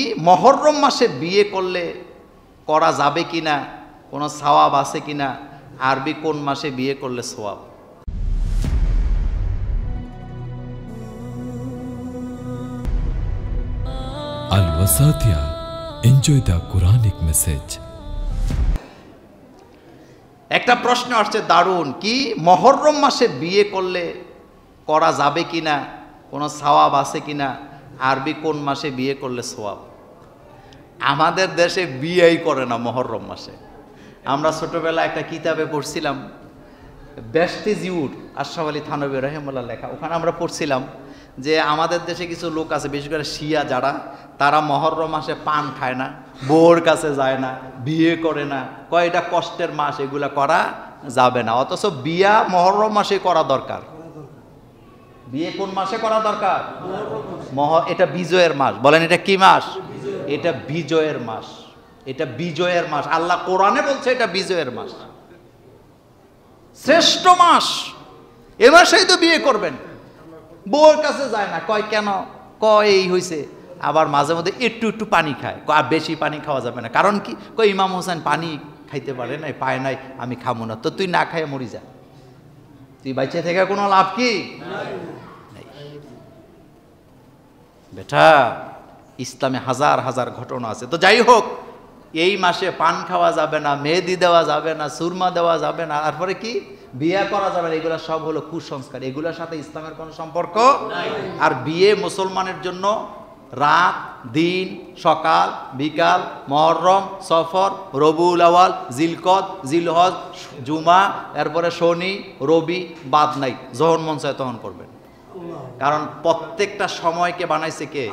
মুহররম মাসে বিয়ে করলে করা যাবে কিনা, কোনো সওয়াব আছে কিনা, আরবি কোন মাসে বিয়ে করলে সওয়াব? Al Wasatia, enjoy the Quranic message. একটা প্রশ্ন আসছে দারুণ, কি মুহররম মাসে বিয়ে করলে করা যাবে কিনা, কোনো সওয়াব আছে কিনা, আরবি কোন মাসে বিয়ে করলে সওয়াব? আমাদের দেশে বিয়েই করে না মুহররম মাসে। আমরা ছোটবেলায় একটা কিতাবে পড়ছিলাম, বেস্তেজিউর আশরাফ আলী থানভী রহিমাহুল্লাহ লেখা, ওখানে আমরা পড়ছিলাম যে আমাদের দেশে কিছু লোক আছে, বিশেষ করে শিয়া যারা, তারা মুহররম মাসে পান খায় না, বউর কাছে যায় না, বিয়ে করে না, কয়টা কষ্টের মাস, এগুলা করা যাবে না। অথচ বিয়া মুহররম মাসে করা দরকার। বিয়ে কোন মাসে করা দরকার? এটা বিজয়ের মাস। বলেন এটা কি মাস? এটা বিজয়ের মাস। এটা বিজয়ের মাস। আল্লাহ কোরআনে বলছে এটা বিজয়ের মাস, শ্রেষ্ঠ মাস। এ মাসেই তো বিয়ে করবেন। বউর কাছে যায় না, কয় কেন, কয় এই হয়েছে। আবার মাঝে মধ্যে একটু একটু পানি খায়, আর বেশি পানি খাওয়া যাবে না। কারণ কি, কয় ইমাম হোসেন পানি খাইতে পারে নাই, পায় নাই, আমি খাবো না। তো তুই না খাইয়ে মরি যা, তুই বাইচে থেকে কোনো লাভ কি বেটা? ইসলামে হাজার হাজার ঘটনা আছে। তো যাই হোক, এই মাসে পান খাওয়া যাবে না, মেহেদি দেওয়া যাবে না, সুরমা দেওয়া যাবে না, তারপরে কি বিয়ে করা যাবে না। এগুলো সব হলো কুসংস্কার, এগুলোর সাথে ইসলামের কোনো সম্পর্ক। আর বিয়ে মুসলমানের জন্য রাত দিন, সকাল বিকাল, মুহররম, সফর, রবিউল আউয়াল, জিলকদ, জিলহজ, জুমা, এরপরে শনি রবি, বাদ নাই। যখন মন চায় তখন করবেন। কারণ প্রত্যেকটা সময়কে বানাইছে কে?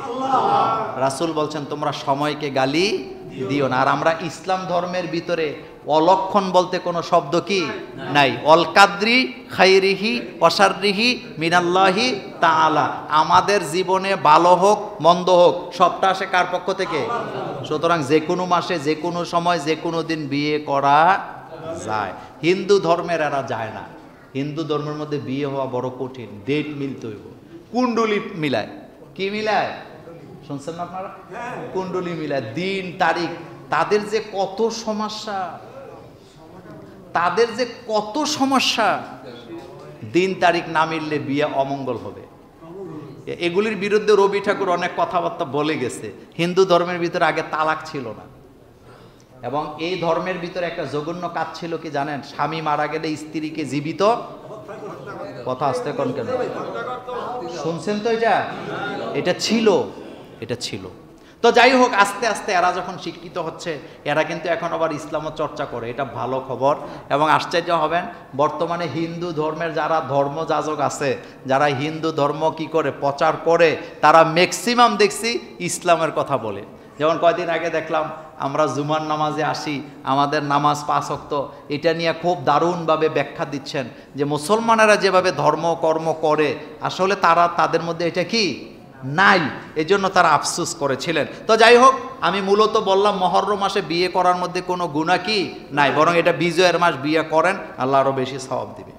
রাসূল বলছেন তোমরা সময়কে গালি দিও না। আর আমরা ইসলাম ধর্মের ভিতরে অলক্ষণ বলতে কোনো শব্দ কি নাই। অল কাদরি খাইরিহি ওয়াশাররিহি মিনাল্লাহি তাআলা। আমাদের জীবনে ভালো হোক মন্দ হোক, সবটা আসে কার পক্ষ থেকে? সুতরাং যে কোনো মাসে, যে কোনো সময়, যে কোনো দিন বিয়ে করা যায়। হিন্দু ধর্মের এরা যায় না। হিন্দু ধর্মের মধ্যে বিয়ে হওয়া বড় কঠিন, ডেট মিলতে হইব, কুণ্ডলী মিলায়। কি মিলায় শুনছেন না আপনারা? কুণ্ডলী মিলায়, দিন তারিখ। তাদের যে কত সমস্যা, তাদের যে কত সমস্যা। দিন তারিখ না মিললে বিয়ে অমঙ্গল হবে। এগুলির বিরুদ্ধে রবি ঠাকুর অনেক কথাবার্তা বলে গেছে। হিন্দু ধর্মের ভিতরে আগে তালাক ছিল না, এবং এই ধর্মের ভিতরে একটা জঘন্য কাজ ছিল কি জানেন? স্বামী মারা গেলে স্ত্রীকে জীবিত, কথা আসতে কোন কেন শুনছেন তো? এটা ছিল, এটা ছিল। তো যাই হোক, আস্তে আস্তে এরা যখন শিক্ষিত হচ্ছে, এরা কিন্তু এখন আবার ইসলামও চর্চা করে, এটা ভালো খবর। এবং আশ্চর্য হবেন, বর্তমানে হিন্দু ধর্মের যারা ধর্মযাজক আছে, যারা হিন্দু ধর্ম কি করে প্রচার করে, তারা ম্যাক্সিমাম দেখছি ইসলামের কথা বলে। যেমন কয়দিন আগে দেখলাম, আমরা জুমার নামাজে আসি, আমাদের নামাজ 5 ওয়াক্ত, এটা নিয়ে খুব দারুণভাবে ব্যাখ্যা দিচ্ছেন যে মুসলমানেরা যেভাবে ধর্ম কর্ম করে, আসলে তাদের মধ্যে এটা কি নাই, এজন্য তারা আফসোস করেছিলেন। তো যাই হোক, আমি মূলত বললাম মুহররম মাসে বিয়ে করার মধ্যে কোনো গুনাহ কি নাই, বরং এটা বিজয়ের মাস, বিয়ে করেন, আল্লাহ আরও বেশি সওয়াব দিবে।